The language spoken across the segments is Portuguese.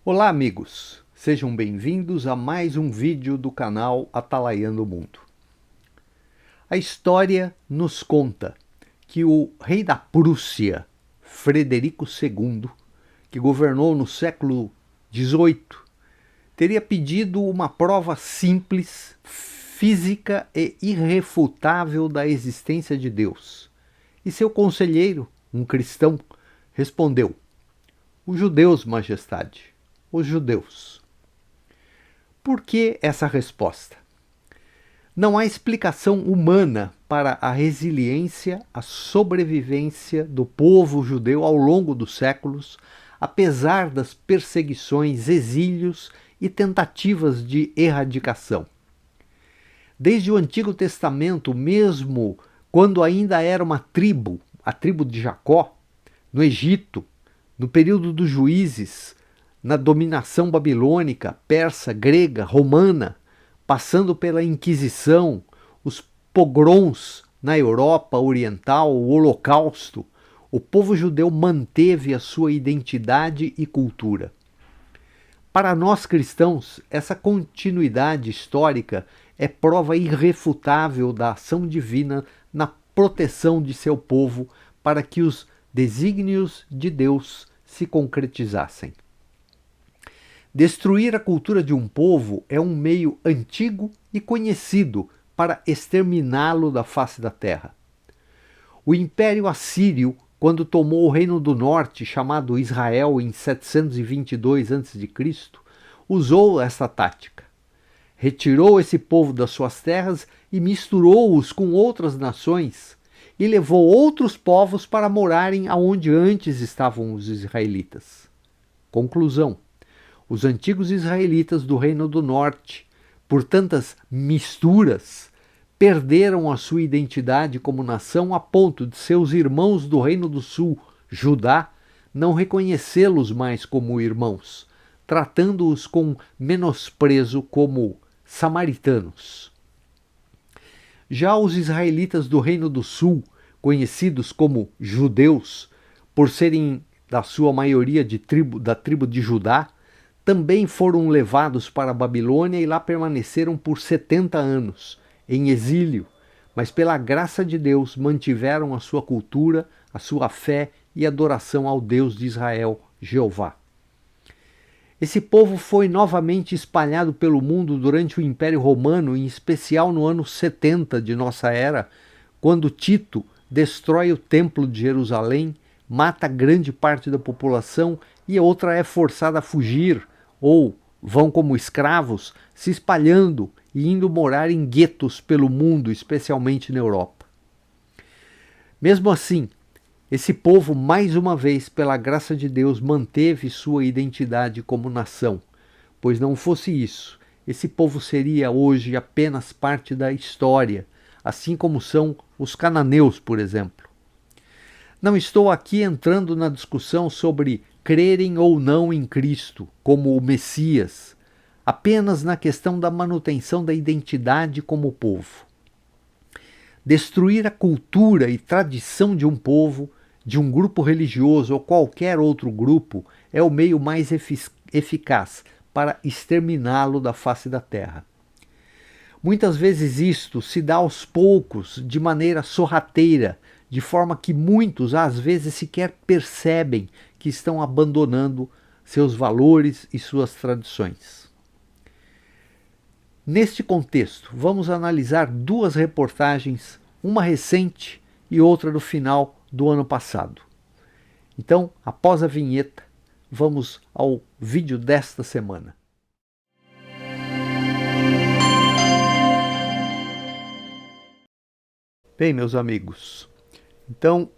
Olá, amigos! Sejam bem-vindos a mais um vídeo do canal Atalaiando o Mundo. A história nos conta que o rei da Prússia, Frederico II, que governou no século XVIII, teria pedido uma prova simples, física e irrefutável da existência de Deus. E seu conselheiro, um cristão, respondeu: "Os judeus, majestade, os judeus." Por que essa resposta? Não há explicação humana para a resiliência, a sobrevivência do povo judeu ao longo dos séculos, apesar das perseguições, exílios e tentativas de erradicação. Desde o Antigo Testamento, mesmo quando ainda era uma tribo, a tribo de Jacó, no Egito, no período dos juízes, na dominação babilônica, persa, grega, romana, passando pela Inquisição, os pogroms na Europa Oriental, o Holocausto, o povo judeu manteve a sua identidade e cultura. Para nós cristãos, essa continuidade histórica é prova irrefutável da ação divina na proteção de seu povo para que os desígnios de Deus se concretizassem. Destruir a cultura de um povo é um meio antigo e conhecido para exterminá-lo da face da terra. O Império Assírio, quando tomou o Reino do Norte, chamado Israel, em 722 a.C., usou essa tática. Retirou esse povo das suas terras e misturou-os com outras nações e levou outros povos para morarem aonde antes estavam os israelitas. Conclusão: os antigos israelitas do Reino do Norte, por tantas misturas, perderam a sua identidade como nação a ponto de seus irmãos do Reino do Sul, Judá, não reconhecê-los mais como irmãos, tratando-os com menosprezo como samaritanos. Já os israelitas do Reino do Sul, conhecidos como judeus, por serem da sua maioria da tribo de Judá, também foram levados para a Babilônia e lá permaneceram por 70 anos, em exílio, mas pela graça de Deus mantiveram a sua cultura, a sua fé e adoração ao Deus de Israel, Jeová. Esse povo foi novamente espalhado pelo mundo durante o Império Romano, em especial no ano 70 de nossa era, quando Tito destrói o Templo de Jerusalém, mata grande parte da população e a outra é forçada a fugir, ou vão como escravos, se espalhando e indo morar em guetos pelo mundo, especialmente na Europa. Mesmo assim, esse povo, mais uma vez, pela graça de Deus, manteve sua identidade como nação, pois não fosse isso, esse povo seria hoje apenas parte da história, assim como são os cananeus, por exemplo. Não estou aqui entrando na discussão sobre crerem ou não em Cristo como o Messias, apenas na questão da manutenção da identidade como povo. Destruir a cultura e tradição de um povo, de um grupo religioso ou qualquer outro grupo é o meio mais eficaz para exterminá-lo da face da terra. Muitas vezes isto se dá aos poucos, de maneira sorrateira, de forma que muitos às vezes sequer percebem que estão abandonando seus valores e suas tradições. Neste contexto, vamos analisar duas reportagens, uma recente e outra do final do ano passado. Então, após a vinheta, vamos ao vídeo desta semana. Bem, meus amigos, então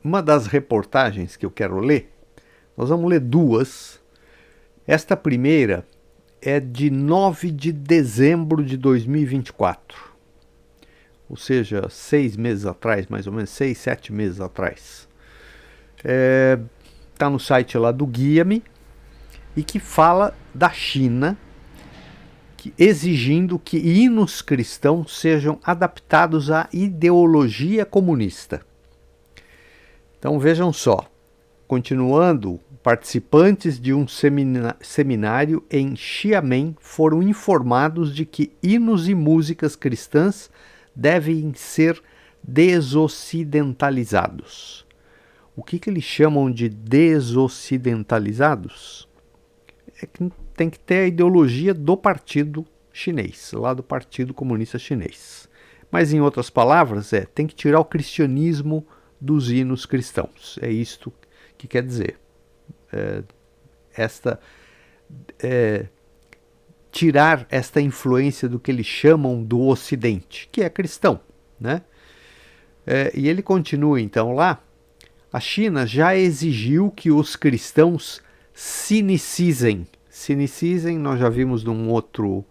uma das reportagens que eu quero ler, nós vamos ler duas. Esta primeira é de 9 de dezembro de 2024, ou seja, 6 meses atrás, mais ou menos 6, 7 meses atrás. Está no site lá do Guia-me e que fala da China exigindo que hinos cristãos sejam adaptados à ideologia comunista. Então vejam só, continuando, participantes de um seminário em Xiamen foram informados de que hinos e músicas cristãs devem ser desocidentalizados. O que eles chamam de desocidentalizados? É que tem que ter a ideologia do partido chinês, lá do Partido Comunista Chinês. Mas, em outras palavras, tem que tirar o cristianismo dos hinos cristãos. É isto que quer dizer. Tirar esta influência do que eles chamam do Ocidente, que é cristão, né? E ele continua, então, lá. A China já exigiu que os cristãos sinicizem. Sinicizem, nós já vimos num outro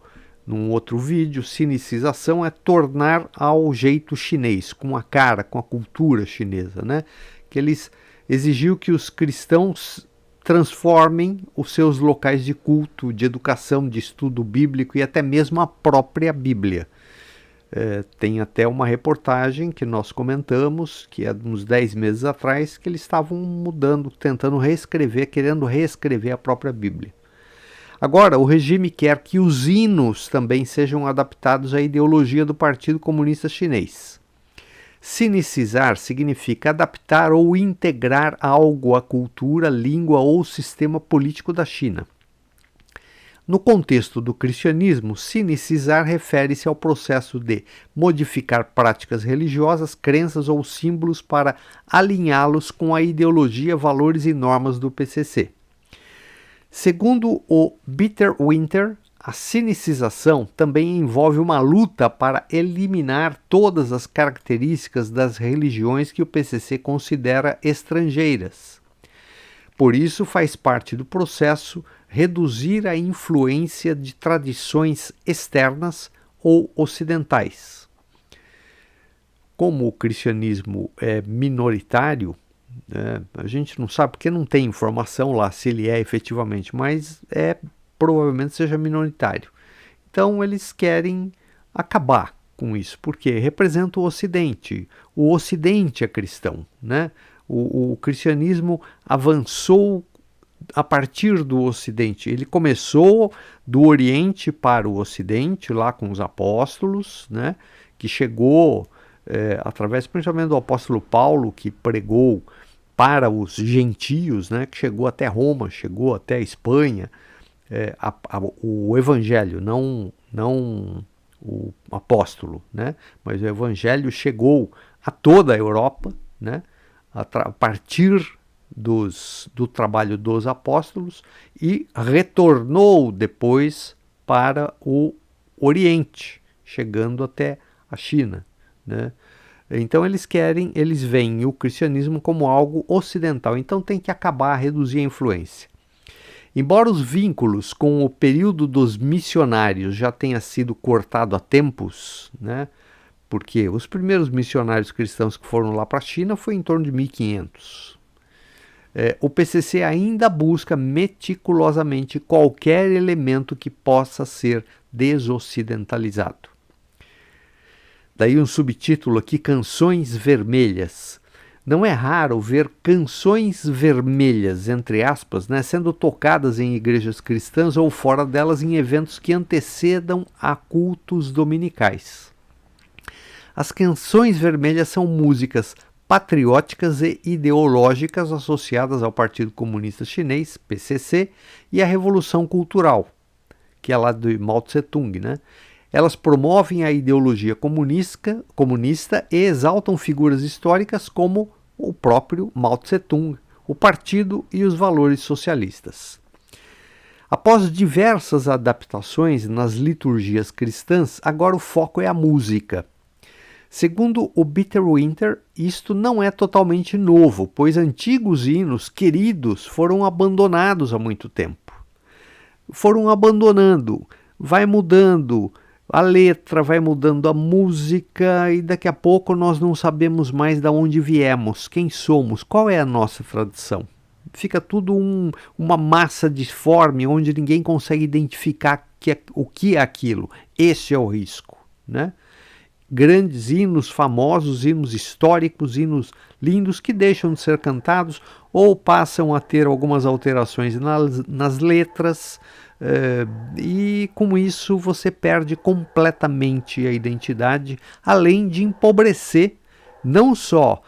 vídeo. Sinicização é tornar ao jeito chinês, com a cara, com a cultura chinesa, né? Que eles exigiu que os cristãos transformem os seus locais de culto, de educação, de estudo bíblico e até mesmo a própria Bíblia. Tem até uma reportagem que nós comentamos, que é de uns 10 meses atrás, que eles estavam mudando, tentando reescrever, querendo reescrever a própria Bíblia. Agora, o regime quer que os hinos também sejam adaptados à ideologia do Partido Comunista Chinês. Sinicizar significa adaptar ou integrar algo à cultura, língua ou sistema político da China. No contexto do cristianismo, sinicizar refere-se ao processo de modificar práticas religiosas, crenças ou símbolos para alinhá-los com a ideologia, valores e normas do PCC. Segundo o Peter Winter, a sinicização também envolve uma luta para eliminar todas as características das religiões que o PCC considera estrangeiras. Por isso, faz parte do processo reduzir a influência de tradições externas ou ocidentais. Como o cristianismo é minoritário, a gente não sabe porque não tem informação lá se ele é efetivamente, mas provavelmente seja minoritário. Então eles querem acabar com isso, porque representa o Ocidente. O Ocidente é cristão, né? O cristianismo avançou a partir do Ocidente. Ele começou do Oriente para o Ocidente, lá com os apóstolos, né? Que chegou através principalmente do apóstolo Paulo, que pregou para os gentios, né? Que chegou até Roma, chegou até a Espanha. O evangelho, não o apóstolo, né? Mas o evangelho chegou a toda a Europa, né? A partir do trabalho dos apóstolos e retornou depois para o Oriente, chegando até a China, né? Então eles veem o cristianismo como algo ocidental, então tem que acabar, reduzir a influência. Embora os vínculos com o período dos missionários já tenha sido cortado há tempos, né? Porque os primeiros missionários cristãos que foram lá para a China foi em torno de 1500. O PCC ainda busca meticulosamente qualquer elemento que possa ser desocidentalizado. Daí um subtítulo aqui, Canções Vermelhas. Não é raro ver canções vermelhas, entre aspas, né, sendo tocadas em igrejas cristãs ou fora delas em eventos que antecedam a cultos dominicais. As canções vermelhas são músicas patrióticas e ideológicas associadas ao Partido Comunista Chinês, PCC, e à Revolução Cultural, que é lá do Mao Tse-tung, né? Elas promovem a ideologia comunista e exaltam figuras históricas como o próprio Mao Tse-tung, o partido e os valores socialistas. Após diversas adaptações nas liturgias cristãs, agora o foco é a música. Segundo o Peter Winter, isto não é totalmente novo, pois antigos hinos queridos foram abandonados há muito tempo. Foram abandonando, vai mudando a letra, vai mudando a música e daqui a pouco nós não sabemos mais de onde viemos, quem somos, qual é a nossa tradição. Fica tudo uma massa disforme onde ninguém consegue identificar o que é aquilo. Esse é o risco, né? grandes hinos famosos, hinos históricos, hinos lindos que deixam de ser cantados ou passam a ter algumas alterações nas letras, e com isso você perde completamente a identidade, além de empobrecer não só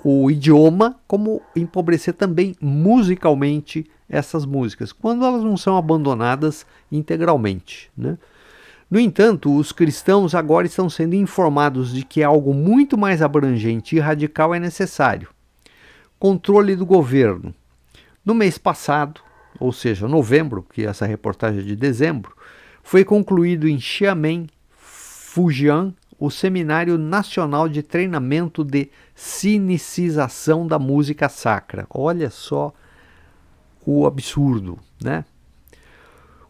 o idioma, como empobrecer também musicalmente essas músicas, quando elas não são abandonadas integralmente, né? No entanto, os cristãos agora estão sendo informados de que algo muito mais abrangente e radical é necessário. Controle do governo. No mês passado, ou seja, novembro, que essa reportagem é de dezembro, foi concluído em Xiamen, Fujian, o Seminário Nacional de Treinamento de Sinicização da Música Sacra. Olha só o absurdo, né?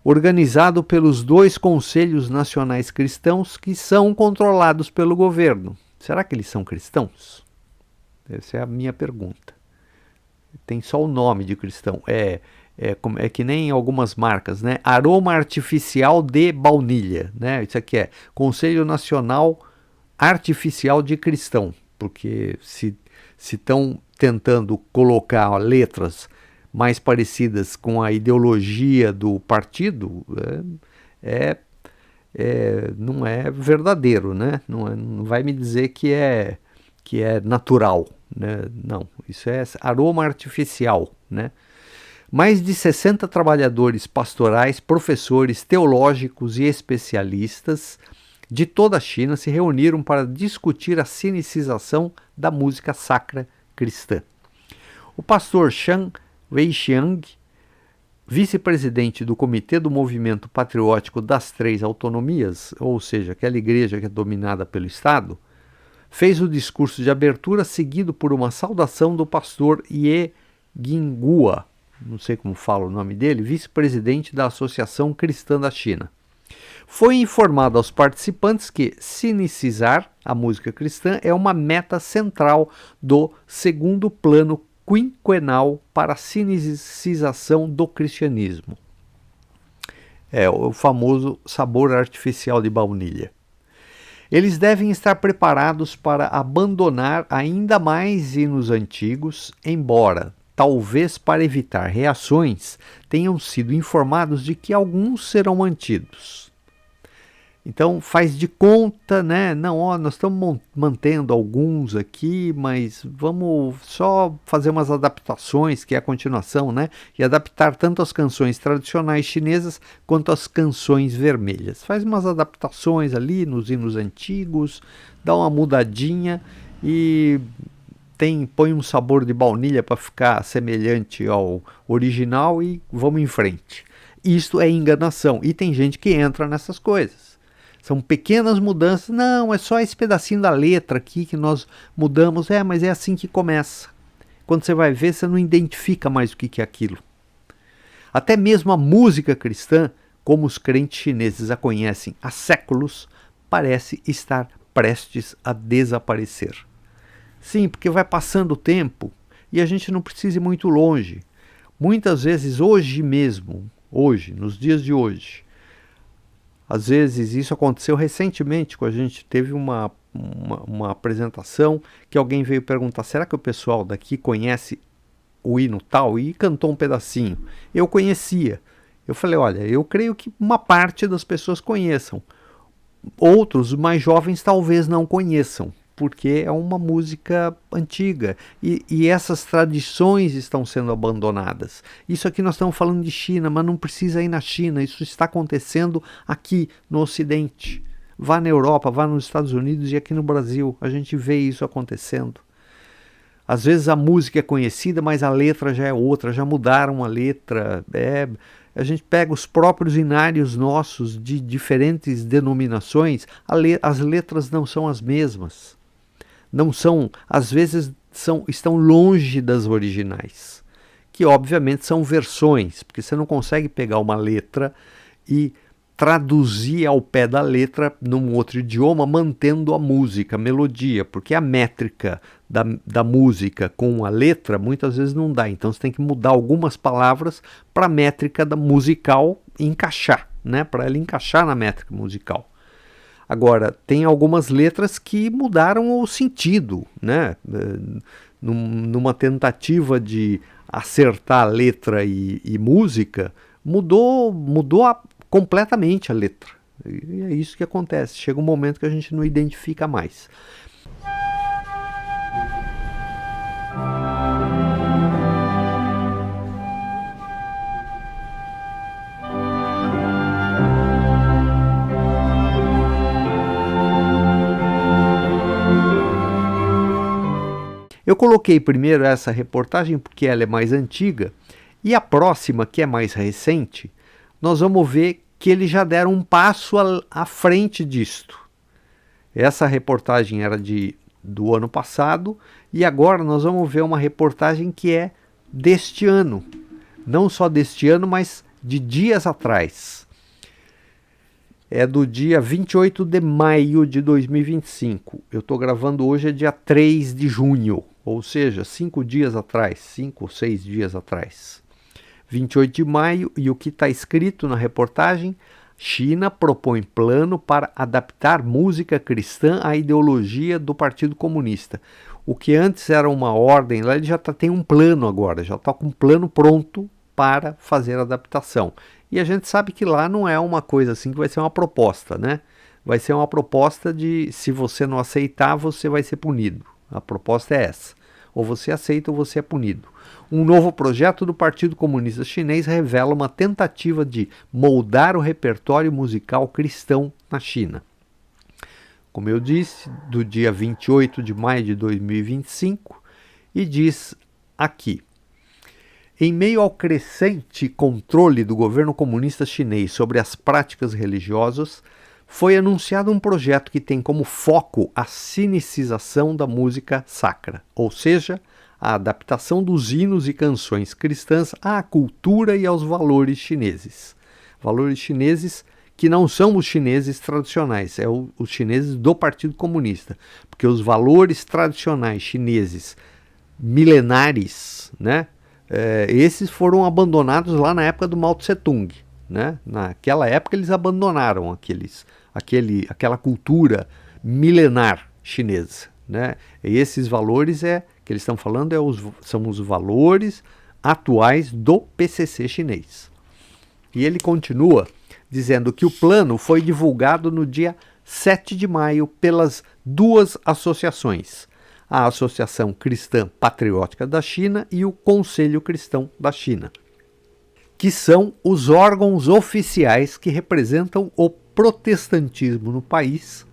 Organizado pelos 2 conselhos nacionais cristãos que são controlados pelo governo. Será que eles são cristãos? Essa é a minha pergunta. Tem só o nome de cristão. É que nem algumas marcas, né? Aroma Artificial de Baunilha, né? Isso aqui é Conselho Nacional Artificial de Cristão, porque se estão tentando colocar letras mais parecidas com a ideologia do partido, não é verdadeiro, né? Não vai me dizer que é natural, né? Não, isso é aroma artificial, né? Mais de 60 trabalhadores pastorais, professores, teológicos e especialistas de toda a China se reuniram para discutir a sinicização da música sacra cristã. O pastor Shang Weixiang, vice-presidente do Comitê do Movimento Patriótico das 3 Autonomias, ou seja, aquela igreja que é dominada pelo Estado, fez o discurso de abertura seguido por uma saudação do pastor Ye Guingua, não sei como fala o nome dele, vice-presidente da Associação Cristã da China. Foi informado aos participantes que sinicizar a música cristã é uma meta central do segundo plano quinquenal para a sinicização do cristianismo. É o famoso sabor artificial de baunilha. Eles devem estar preparados para abandonar ainda mais hinos antigos, embora, talvez para evitar reações, tenham sido informados de que alguns serão mantidos. Então faz de conta, né? Não, nós estamos mantendo alguns aqui, mas vamos só fazer umas adaptações, que é a continuação, né? E adaptar tanto as canções tradicionais chinesas quanto as canções vermelhas. Faz umas adaptações ali nos hinos antigos, dá uma mudadinha e põe um sabor de baunilha para ficar semelhante ao original e vamos em frente. Isto é enganação e tem gente que entra nessas coisas. São pequenas mudanças. Não, é só esse pedacinho da letra aqui que nós mudamos. Mas é assim que começa. Quando você vai ver, você não identifica mais o que é aquilo. Até mesmo a música cristã, como os crentes chineses a conhecem há séculos, parece estar prestes a desaparecer. Sim, porque vai passando o tempo e a gente não precisa ir muito longe. Muitas vezes, hoje mesmo, nos dias de hoje, às vezes isso aconteceu recentemente com a gente, teve uma apresentação que alguém veio perguntar, será que o pessoal daqui conhece o hino tal? E cantou um pedacinho. Eu conhecia. Eu falei, olha, eu creio que uma parte das pessoas conheçam. Outros, mais jovens, talvez não conheçam, porque é uma música antiga e essas tradições estão sendo abandonadas. Isso aqui nós estamos falando de China, mas não precisa ir na China, isso está acontecendo aqui no Ocidente. Vá na Europa, vá nos Estados Unidos e aqui no Brasil, a gente vê isso acontecendo. Às vezes a música é conhecida, mas a letra já é outra, já mudaram a letra. A gente pega os próprios hinários nossos de diferentes denominações, as letras não são as mesmas. Não são, às vezes estão longe das originais, que obviamente são versões, porque você não consegue pegar uma letra e traduzir ao pé da letra num outro idioma, mantendo a música, a melodia, porque a métrica da música com a letra muitas vezes não dá, então você tem que mudar algumas palavras para a métrica musical encaixar, né? Para ela encaixar na métrica musical. Agora, tem algumas letras que mudaram o sentido, né? Numa tentativa de acertar letra e música, mudou completamente a letra. E é isso que acontece. Chega um momento que a gente não identifica mais. Eu coloquei primeiro essa reportagem porque ela é mais antiga, e a próxima, que é mais recente, nós vamos ver que eles já deram um passo à frente disto. Essa reportagem era do ano passado, e agora nós vamos ver uma reportagem que é deste ano. Não só deste ano, mas de dias atrás. É do dia 28 de maio de 2025. Eu estou gravando hoje, é dia 3 de junho. Ou seja, 5 dias atrás, 5 ou 6 dias atrás. 28 de maio, e o que está escrito na reportagem: China propõe plano para adaptar música cristã à ideologia do Partido Comunista. O que antes era uma ordem, lá ele já tem um plano agora, já está com um plano pronto para fazer a adaptação. E a gente sabe que lá não é uma coisa assim que vai ser uma proposta, né? Vai ser uma proposta de, se você não aceitar, você vai ser punido. A proposta é essa. Ou você aceita ou você é punido. Um novo projeto do Partido Comunista Chinês revela uma tentativa de moldar o repertório musical cristão na China. Como eu disse, do dia 28 de maio de 2025, e diz aqui: em meio ao crescente controle do governo comunista chinês sobre as práticas religiosas, foi anunciado um projeto que tem como foco a sinicização da música sacra, ou seja, a adaptação dos hinos e canções cristãs à cultura e aos valores chineses. Valores chineses que não são os chineses tradicionais, é os chineses do Partido Comunista, porque os valores tradicionais chineses milenares, né, esses foram abandonados lá na época do Mao Tse-tung. Né? Naquela época eles abandonaram aquela cultura milenar chinesa. Né? E esses valores que eles estão falando são os valores atuais do PCC chinês. E ele continua dizendo que o plano foi divulgado no dia 7 de maio pelas duas associações, a Associação Cristã Patriótica da China e o Conselho Cristão da China, que são os órgãos oficiais que representam o protestantismo no país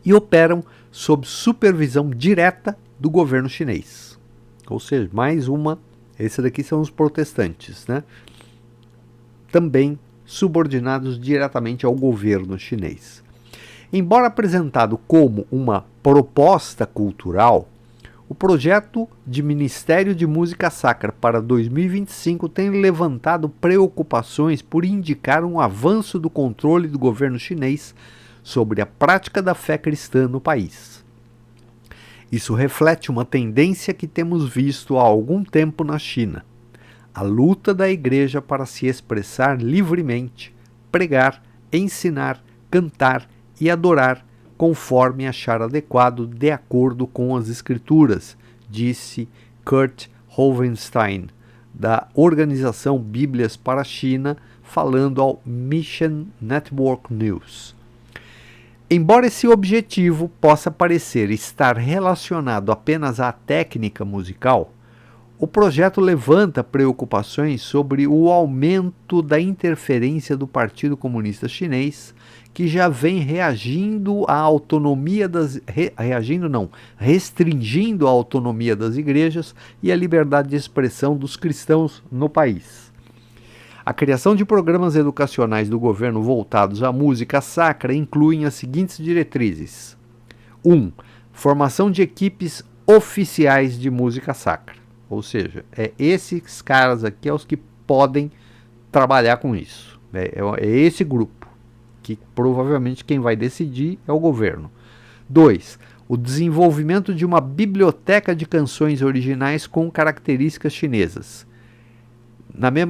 e operam sob supervisão direta do governo chinês. Ou seja, esses daqui são os protestantes, né? Também subordinados diretamente ao governo chinês. Embora apresentado como uma proposta cultural, o projeto de Ministério de Música Sacra para 2025 tem levantado preocupações por indicar um avanço do controle do governo chinês sobre a prática da fé cristã no país. Isso reflete uma tendência que temos visto há algum tempo na China: a luta da igreja para se expressar livremente, pregar, ensinar, cantar e adorar conforme achar adequado de acordo com as Escrituras, disse Kurt Hovenstein, da organização Bíblias para a China, falando ao Mission Network News. Embora esse objetivo possa parecer estar relacionado apenas à técnica musical, o projeto levanta preocupações sobre o aumento da interferência do Partido Comunista Chinês, que já vem restringindo a autonomia das igrejas e a liberdade de expressão dos cristãos no país. A criação de programas educacionais do governo voltados à música sacra incluem as seguintes diretrizes: 1. Formação de equipes oficiais de música sacra. Ou seja, esses caras aqui os que podem trabalhar com isso. É esse grupo, que provavelmente quem vai decidir é o governo. 2. O desenvolvimento de uma biblioteca de canções originais com características chinesas.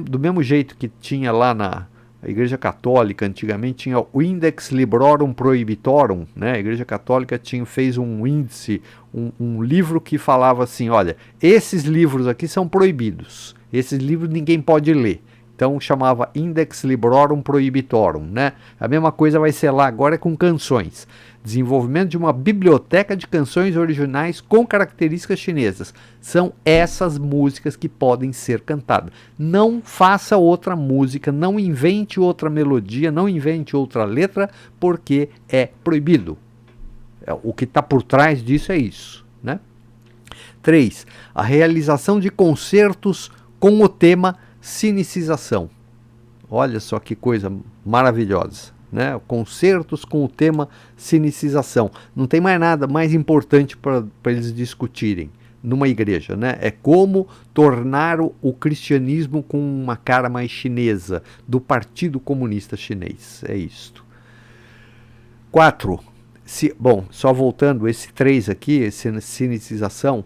Do mesmo jeito que tinha lá A Igreja Católica antigamente tinha o Index Librorum Prohibitorum, né? A Igreja Católica fez um índice, um livro que falava assim, olha, esses livros aqui são proibidos, esses livros ninguém pode ler. Então chamava Index Librorum Prohibitorum, né? A mesma coisa vai ser lá agora com canções. Desenvolvimento de uma biblioteca de canções originais com características chinesas. São essas músicas que podem ser cantadas. Não faça outra música, não invente outra melodia, não invente outra letra, porque é proibido. O que está por trás disso é isso, né? 3. A realização de concertos com o tema sinicização. Olha só que coisa maravilhosa, né? Concertos com o tema sinicização. Não tem mais nada mais importante para eles discutirem numa igreja, né? É como tornar o cristianismo com uma cara mais chinesa, do Partido Comunista Chinês. É isto. 4. Bom, só voltando, esse 3 aqui, esse sinicização,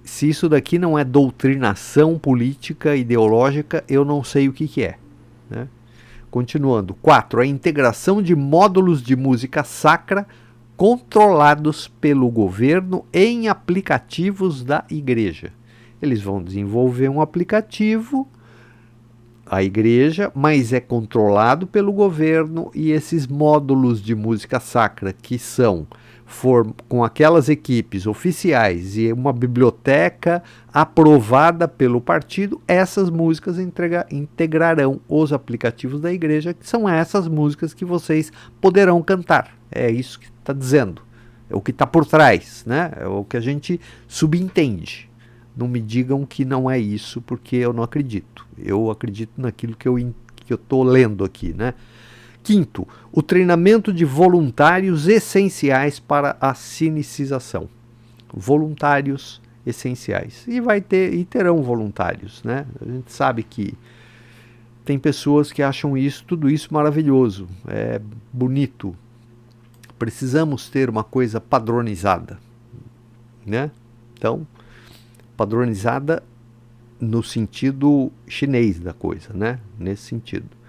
se isso daqui não é doutrinação política, ideológica, eu não sei o que é, né? Continuando. 4. A integração de módulos de música sacra controlados pelo governo em aplicativos da igreja. Eles vão desenvolver um aplicativo, a igreja, mas é controlado pelo governo, e esses módulos de música sacra que são com aquelas equipes oficiais e uma biblioteca aprovada pelo partido, essas músicas integrarão os aplicativos da igreja, que são essas músicas que vocês poderão cantar. É isso que está dizendo. É o que está por trás, né? É o que a gente subentende. Não me digam que não é isso, porque eu não acredito. Eu acredito naquilo que eu estou lendo aqui, né? 5. O treinamento de voluntários essenciais para a sinicização. Voluntários essenciais. E terão voluntários, né? A gente sabe que tem pessoas que acham tudo isso maravilhoso, é bonito. Precisamos ter uma coisa padronizada, né? Então, padronizada no sentido chinês da coisa, né? Nesse sentido.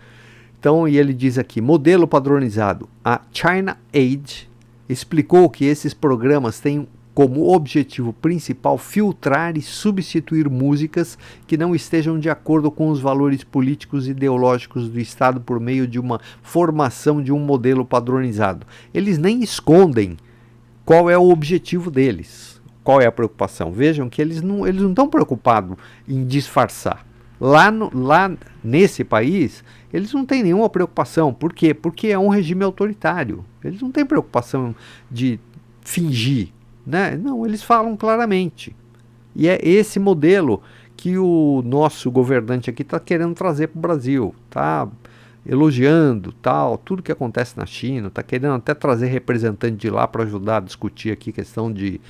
Então, e ele diz aqui, modelo padronizado. A China Aid explicou que esses programas têm como objetivo principal filtrar e substituir músicas que não estejam de acordo com os valores políticos e ideológicos do Estado por meio de uma formação de um modelo padronizado. Eles nem escondem qual é o objetivo deles, qual é a preocupação. Vejam que eles não estão preocupados em disfarçar. Lá nesse país, eles não têm nenhuma preocupação. Por quê? Porque é um regime autoritário. Eles não têm preocupação de fingir, né? Não, eles falam claramente. E é esse modelo que o nosso governante aqui está querendo trazer para o Brasil. Está elogiando tudo que acontece na China, está querendo até trazer representante de lá para ajudar a discutir aqui questão de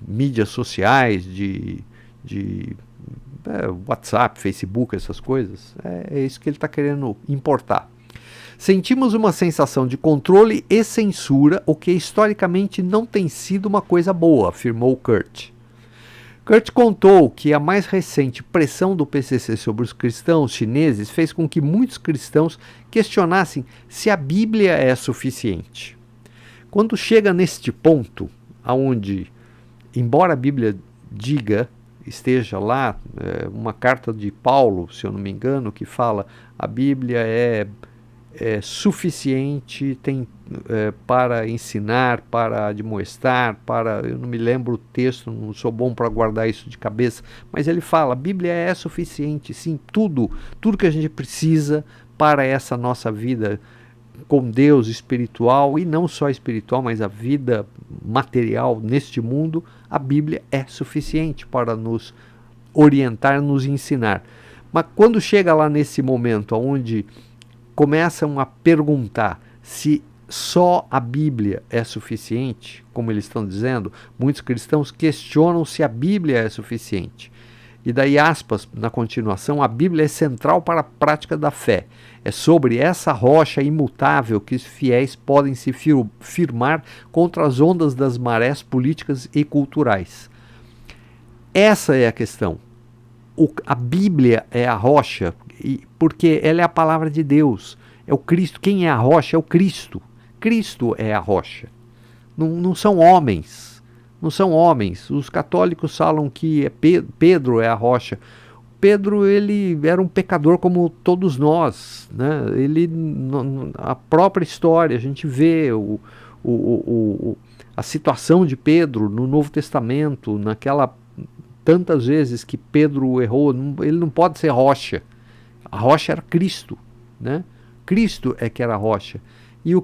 mídias sociais, de WhatsApp, Facebook, essas coisas. É isso que ele está querendo importar. Sentimos uma sensação de controle e censura, o que historicamente não tem sido uma coisa boa, afirmou Kurt. Kurt contou que a mais recente pressão do PCC sobre os cristãos chineses fez com que muitos cristãos questionassem se a Bíblia é suficiente. Quando chega neste ponto, onde, embora a Bíblia esteja lá, uma carta de Paulo, se eu não me engano, que fala a Bíblia é suficiente para ensinar, para admoestar, eu não me lembro o texto, não sou bom para guardar isso de cabeça, mas ele fala, a Bíblia é suficiente, sim, tudo que a gente precisa para essa nossa vida com Deus espiritual, e não só espiritual, mas a vida material neste mundo, a Bíblia é suficiente para nos orientar, nos ensinar. Mas quando chega lá nesse momento onde começam a perguntar se só a Bíblia é suficiente, como eles estão dizendo, muitos cristãos questionam se a Bíblia é suficiente. E daí, aspas, na continuação, a Bíblia é central para a prática da fé. É sobre essa rocha imutável que os fiéis podem se firmar contra as ondas das marés políticas e culturais. Essa é a questão. a Bíblia é a rocha, porque ela é a palavra de Deus, é o Cristo. Quem é a rocha é o Cristo. Cristo é a rocha. Não são homens. Não são homens. Os católicos falam que Pedro é a rocha. Pedro, ele era um pecador como todos nós, né? A própria história, a gente vê a situação de Pedro no Novo Testamento, tantas vezes que Pedro errou. Ele não pode ser rocha. A rocha era Cristo, né? Cristo é que era a rocha. E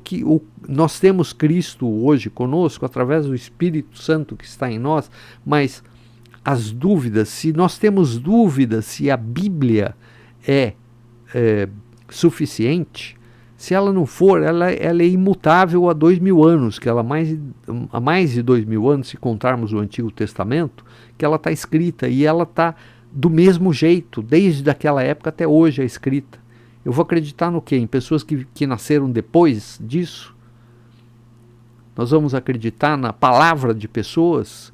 nós temos Cristo hoje conosco através do Espírito Santo que está em nós, mas as dúvidas, se nós temos dúvidas se a Bíblia é suficiente, se ela não for, ela é imutável há 2000 anos, que ela há mais de 2000 anos, se contarmos o Antigo Testamento, que ela está escrita e ela está do mesmo jeito, desde aquela época até hoje é escrita. Eu vou acreditar no quê? Em pessoas que nasceram depois disso? Nós vamos acreditar na palavra de pessoas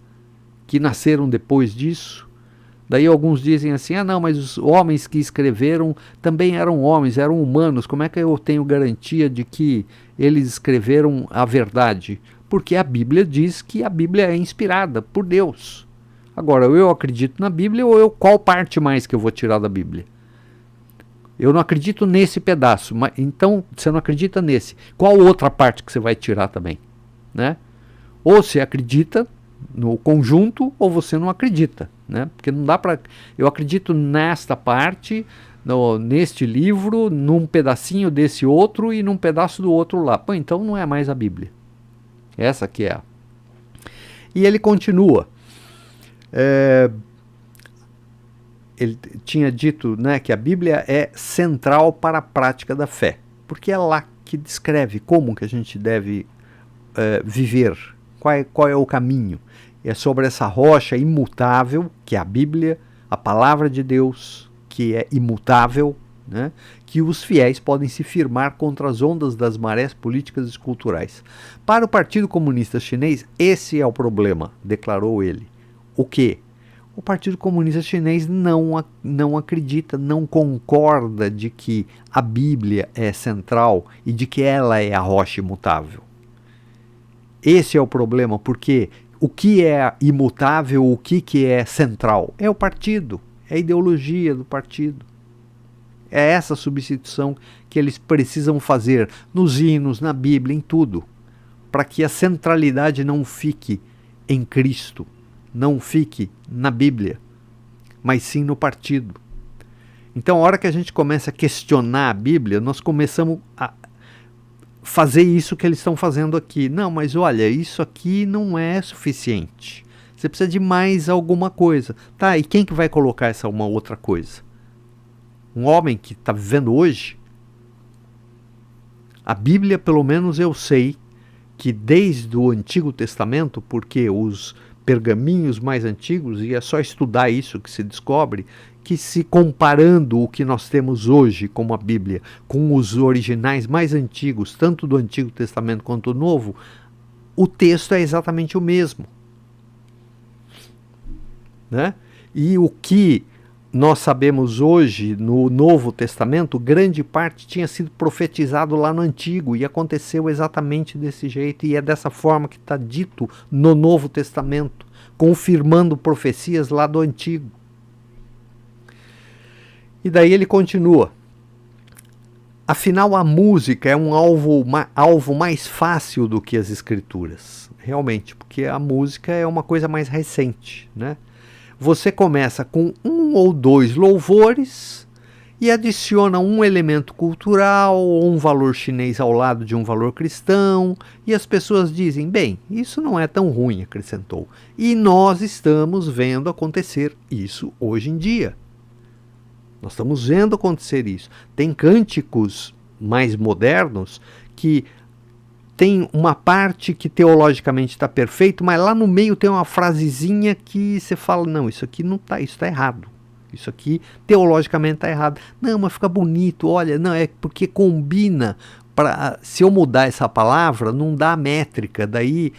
que nasceram depois disso? Daí alguns dizem assim, não, mas os homens que escreveram também eram homens, eram humanos, como é que eu tenho garantia de que eles escreveram a verdade? Porque a Bíblia diz que a Bíblia é inspirada por Deus. Agora, eu acredito na Bíblia ou qual parte mais que eu vou tirar da Bíblia? Eu não acredito nesse pedaço, mas então você não acredita nesse. Qual outra parte que você vai tirar também? Né? Ou você acredita no conjunto ou você não acredita, né? Porque não dá para... Eu acredito nesta parte, neste livro, num pedacinho desse outro e num pedaço do outro lá. Pô, então não é mais a Bíblia. Essa que é. E ele continua. Ele tinha dito, né, que a Bíblia é central para a prática da fé, porque é lá que descreve como que a gente deve viver, qual é o caminho. É sobre essa rocha imutável, que é a Bíblia, a palavra de Deus, que é imutável, né, que os fiéis podem se firmar contra as ondas das marés políticas e culturais. Para o Partido Comunista Chinês, esse é o problema, declarou ele. O quê? O Partido Comunista Chinês não acredita, não concorda de que a Bíblia é central e de que ela é a rocha imutável. Esse é o problema, porque o que é imutável, o que é central? É o partido, é a ideologia do partido. É essa substituição que eles precisam fazer nos hinos, na Bíblia, em tudo, para que a centralidade não fique em Cristo, não fique na Bíblia, mas sim no partido. Então, a hora que a gente começa a questionar a Bíblia, nós começamos a fazer isso que eles estão fazendo aqui. Não, mas olha, isso aqui não é suficiente. Você precisa de mais alguma coisa. Tá, e quem que vai colocar essa uma outra coisa? Um homem que está vivendo hoje? A Bíblia, pelo menos eu sei, que desde o Antigo Testamento, porque os pergaminhos mais antigos, e é só estudar isso que se descobre, que se comparando o que nós temos hoje como a Bíblia com os originais mais antigos, tanto do Antigo Testamento quanto do Novo, o texto é exatamente o mesmo. Né? E o que nós sabemos hoje no Novo Testamento, grande parte tinha sido profetizado lá no Antigo e aconteceu exatamente desse jeito, e é dessa forma que está dito no Novo Testamento, confirmando profecias lá do Antigo. E daí ele continua. Afinal, a música é um alvo mais fácil do que as escrituras, realmente, porque a música é uma coisa mais recente, né? Você começa com 1 ou 2 louvores e adiciona um elemento cultural ou um valor chinês ao lado de um valor cristão, e as pessoas dizem, bem, isso não é tão ruim, acrescentou. E nós estamos vendo acontecer isso hoje em dia. Nós estamos vendo acontecer isso. Tem cânticos mais modernos que tem uma parte que teologicamente está perfeito, mas lá no meio tem uma frasezinha que você fala, não, isso aqui não tá, isso está errado. Isso aqui teologicamente está errado. Não, mas fica bonito, olha, não, é porque combina. Se eu mudar essa palavra, não dá métrica, daí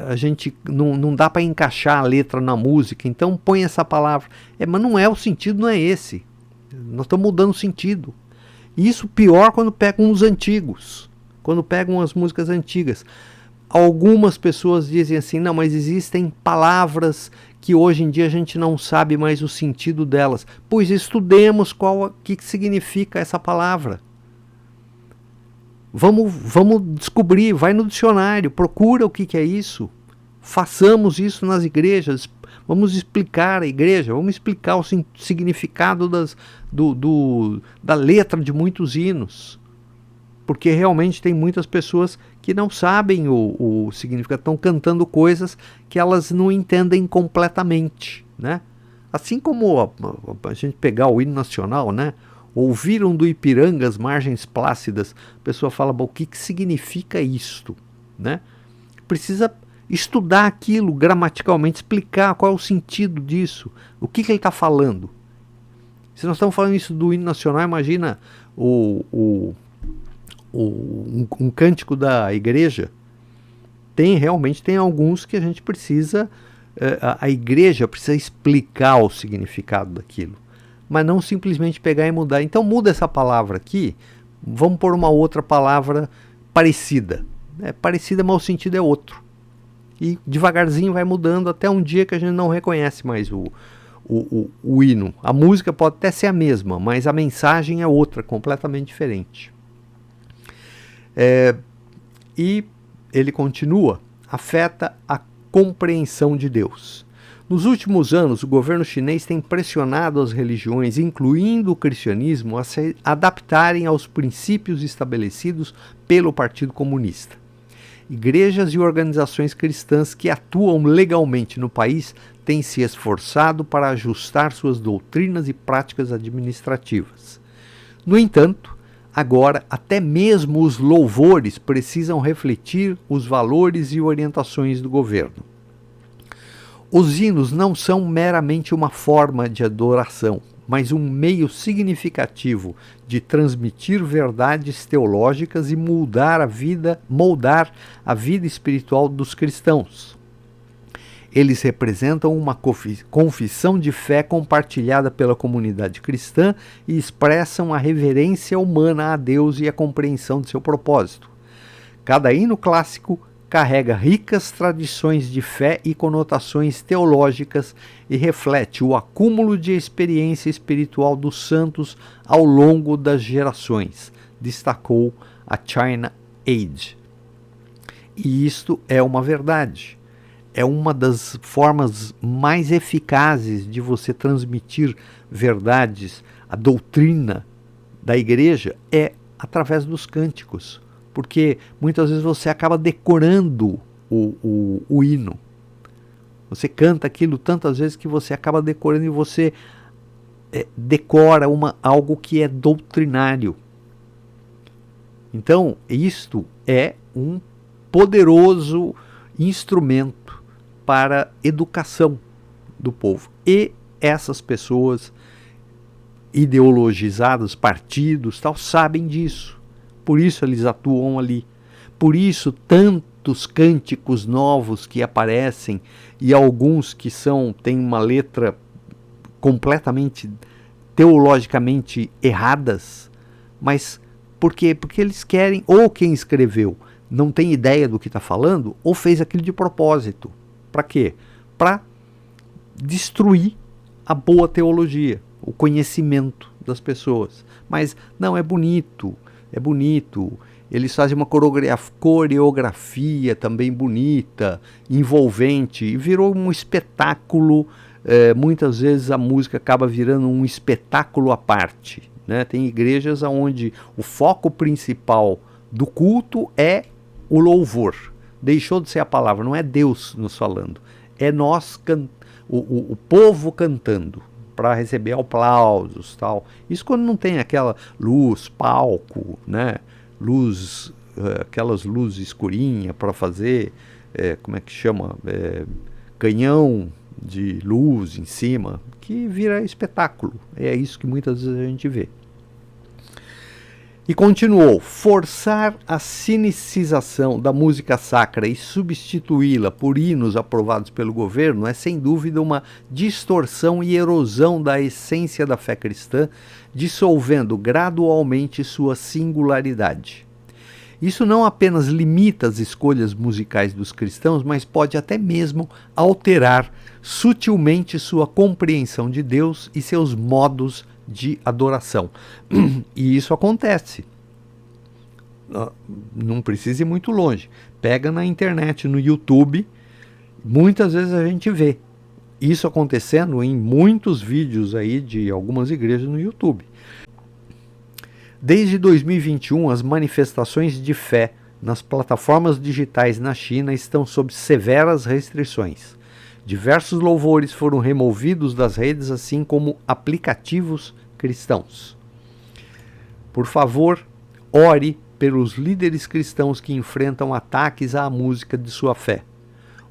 a gente não dá para encaixar a letra na música, então põe essa palavra. Mas não é, o sentido não é esse. Nós estamos mudando o sentido. E isso pior quando pegam os antigos, quando pegam as músicas antigas. Algumas pessoas dizem assim, não, mas existem palavras que hoje em dia a gente não sabe mais o sentido delas. Pois estudemos o que significa essa palavra. Vamos descobrir, vai no dicionário, procura o que é isso. Façamos isso nas igrejas. Vamos explicar a igreja, vamos explicar o significado da letra de muitos hinos. Porque realmente tem muitas pessoas que não sabem o significado, estão cantando coisas que elas não entendem completamente, né? Assim como a gente pegar o hino nacional, né? Ouviram do Ipiranga as margens plácidas, a pessoa fala, o que significa isto, né? Precisa estudar aquilo gramaticalmente, explicar qual é o sentido disso, o que ele está falando. Se nós estamos falando isso do hino nacional, imagina um cântico da igreja. Realmente tem alguns que a gente precisa, a igreja precisa explicar o significado daquilo, mas não simplesmente pegar e mudar. Então muda essa palavra aqui, vamos pôr uma outra palavra parecida. Parecida, mas o sentido é outro. E devagarzinho vai mudando até um dia que a gente não reconhece mais o hino. A música pode até ser a mesma, mas a mensagem é outra, completamente diferente. E ele continua, afeta a compreensão de Deus. Nos últimos anos, o governo chinês tem pressionado as religiões, incluindo o cristianismo, a se adaptarem aos princípios estabelecidos pelo Partido Comunista. Igrejas e organizações cristãs que atuam legalmente no país têm se esforçado para ajustar suas doutrinas e práticas administrativas. No entanto, agora até mesmo os louvores precisam refletir os valores e orientações do governo. Os hinos não são meramente uma forma de adoração, mas um meio significativo de transmitir verdades teológicas e moldar a vida espiritual dos cristãos. Eles representam uma confissão de fé compartilhada pela comunidade cristã e expressam a reverência humana a Deus e a compreensão de seu propósito. Cada hino clássico carrega ricas tradições de fé e conotações teológicas e reflete o acúmulo de experiência espiritual dos santos ao longo das gerações, destacou a China Age. E isto é uma verdade. É uma das formas mais eficazes de você transmitir verdades, a doutrina da igreja é através dos cânticos. Porque muitas vezes você acaba decorando o hino. Você canta aquilo tantas vezes que você acaba decorando e você decora algo que é doutrinário. Então, isto é um poderoso instrumento para a educação do povo. E essas pessoas ideologizadas, partidos, tal, sabem disso. Por isso eles atuam ali. Por isso tantos cânticos novos que aparecem e alguns que têm uma letra completamente teologicamente erradas. Mas por quê? Porque eles querem, ou quem escreveu não tem ideia do que está falando, ou fez aquilo de propósito. Para quê? Para destruir a boa teologia, o conhecimento das pessoas. Mas não, é bonito. Eles fazem uma coreografia também bonita, envolvente, e virou um espetáculo. Muitas vezes a música acaba virando um espetáculo à parte, né? Tem igrejas onde o foco principal do culto é o louvor. Deixou de ser a palavra, não é Deus nos falando, é nós, o povo cantando, para receber aplausos, tal. Isso quando não tem aquela luz, palco, né? Aquelas luzes escurinhas para fazer, como é que chama? Canhão de luz em cima, que vira espetáculo. É isso que muitas vezes a gente vê. E continuou: forçar a sinicização da música sacra e substituí-la por hinos aprovados pelo governo é sem dúvida uma distorção e erosão da essência da fé cristã, dissolvendo gradualmente sua singularidade. Isso não apenas limita as escolhas musicais dos cristãos, mas pode até mesmo alterar sutilmente sua compreensão de Deus e seus modos de adoração. E isso acontece. Não precisa ir muito longe. Pega na internet, no YouTube, muitas vezes a gente vê isso acontecendo em muitos vídeos aí de algumas igrejas no YouTube. Desde 2021, as manifestações de fé nas plataformas digitais na China estão sob severas restrições. Diversos louvores foram removidos das redes, assim como aplicativos cristãos. Por favor, ore pelos líderes cristãos que enfrentam ataques à música de sua fé.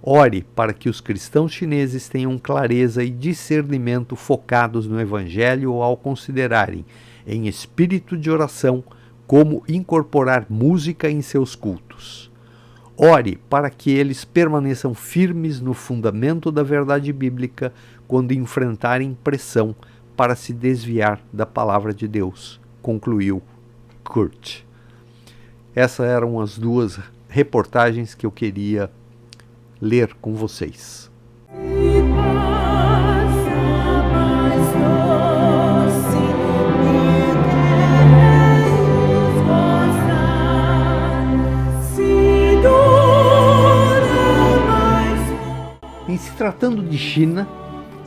Ore para que os cristãos chineses tenham clareza e discernimento focados no Evangelho ao considerarem, em espírito de oração, como incorporar música em seus cultos. Ore para que eles permaneçam firmes no fundamento da verdade bíblica quando enfrentarem pressão para se desviar da palavra de Deus, concluiu Kurt. Essas eram as duas reportagens que eu queria ler com vocês. Em se tratando de China,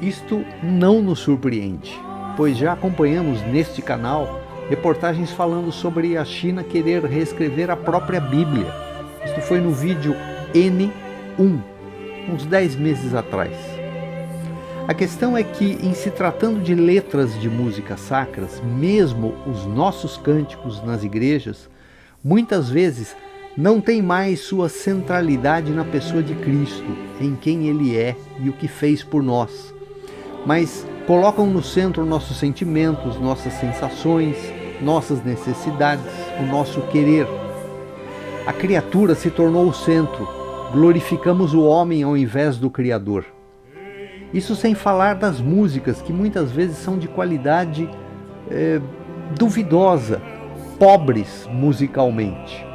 isto não nos surpreende, pois já acompanhamos neste canal reportagens falando sobre a China querer reescrever a própria Bíblia. Isto foi no vídeo N1, uns 10 meses atrás. A questão é que, em se tratando de letras de músicas sacras, mesmo os nossos cânticos nas igrejas, muitas vezes não tem mais sua centralidade na pessoa de Cristo, em quem Ele é e o que fez por nós, mas colocam no centro nossos sentimentos, nossas sensações, nossas necessidades, o nosso querer. A criatura se tornou o centro, glorificamos o homem ao invés do Criador. Isso sem falar das músicas, que muitas vezes são de qualidade duvidosa, pobres musicalmente.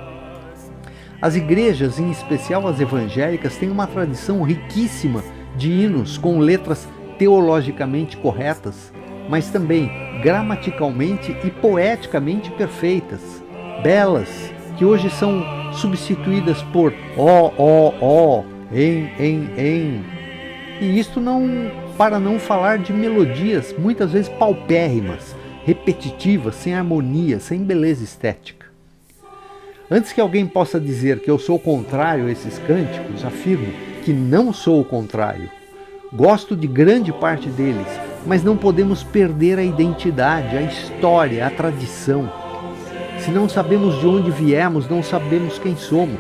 As igrejas, em especial as evangélicas, têm uma tradição riquíssima de hinos com letras teologicamente corretas, mas também gramaticalmente e poeticamente perfeitas, belas, que hoje são substituídas por ó, em. E isto para não falar de melodias muitas vezes paupérrimas, repetitivas, sem harmonia, sem beleza estética. Antes que alguém possa dizer que eu sou contrário a esses cânticos, afirmo que não sou o contrário. Gosto de grande parte deles, mas não podemos perder a identidade, a história, a tradição. Se não sabemos de onde viemos, não sabemos quem somos.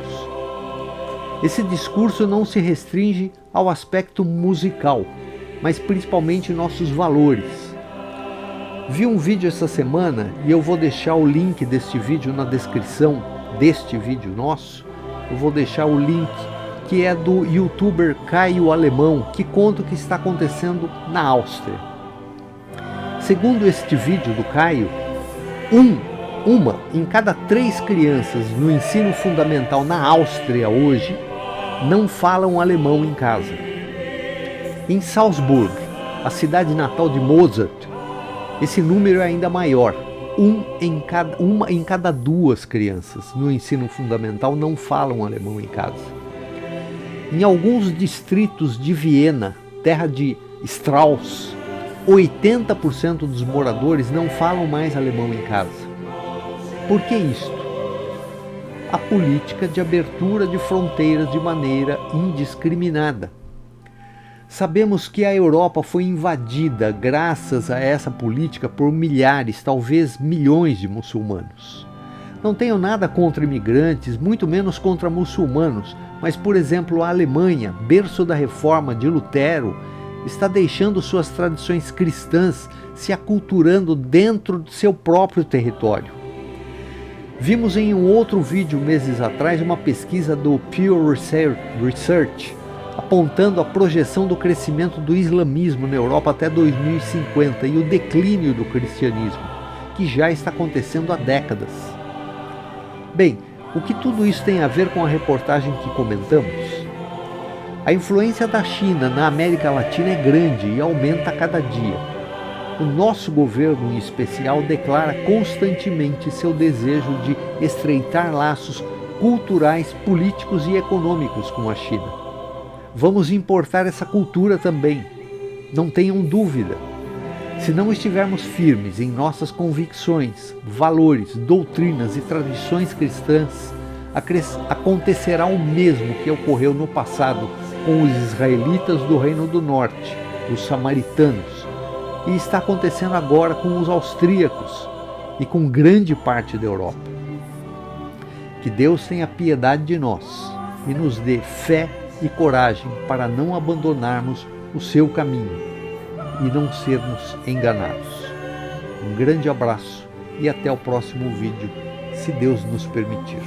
Esse discurso não se restringe ao aspecto musical, mas principalmente nossos valores. Vi um vídeo essa semana e eu vou deixar o link deste vídeo na descrição deste vídeo nosso. Eu vou deixar o link, que é do youtuber Caio Alemão, que conta o que está acontecendo na Áustria. Segundo este vídeo do Caio, uma em cada 3 crianças no ensino fundamental na Áustria hoje não falam alemão em casa. Em Salzburg, a cidade natal de Mozart, esse número é ainda maior. Uma em cada 2 crianças no ensino fundamental não falam alemão em casa. Em alguns distritos de Viena, terra de Strauss, 80% dos moradores não falam mais alemão em casa. Por que isto? A política de abertura de fronteiras de maneira indiscriminada. Sabemos que a Europa foi invadida graças a essa política por milhares, talvez milhões de muçulmanos. Não tenho nada contra imigrantes, muito menos contra muçulmanos, mas, por exemplo, a Alemanha, berço da reforma de Lutero, está deixando suas tradições cristãs se aculturando dentro do seu próprio território. Vimos em um outro vídeo meses atrás uma pesquisa do Pew Research apontando a projeção do crescimento do islamismo na Europa até 2050 e o declínio do cristianismo, que já está acontecendo há décadas. Bem, o que tudo isso tem a ver com a reportagem que comentamos? A influência da China na América Latina é grande e aumenta a cada dia. O nosso governo, em especial, declara constantemente seu desejo de estreitar laços culturais, políticos e econômicos com a China. Vamos importar essa cultura também, não tenham dúvida. Se não estivermos firmes em nossas convicções, valores, doutrinas e tradições cristãs, acontecerá o mesmo que ocorreu no passado com os israelitas do Reino do Norte, os samaritanos, e está acontecendo agora com os austríacos e com grande parte da Europa. Que Deus tenha piedade de nós e nos dê fé e coragem para não abandonarmos o seu caminho e não sermos enganados. Um grande abraço e até o próximo vídeo, se Deus nos permitir.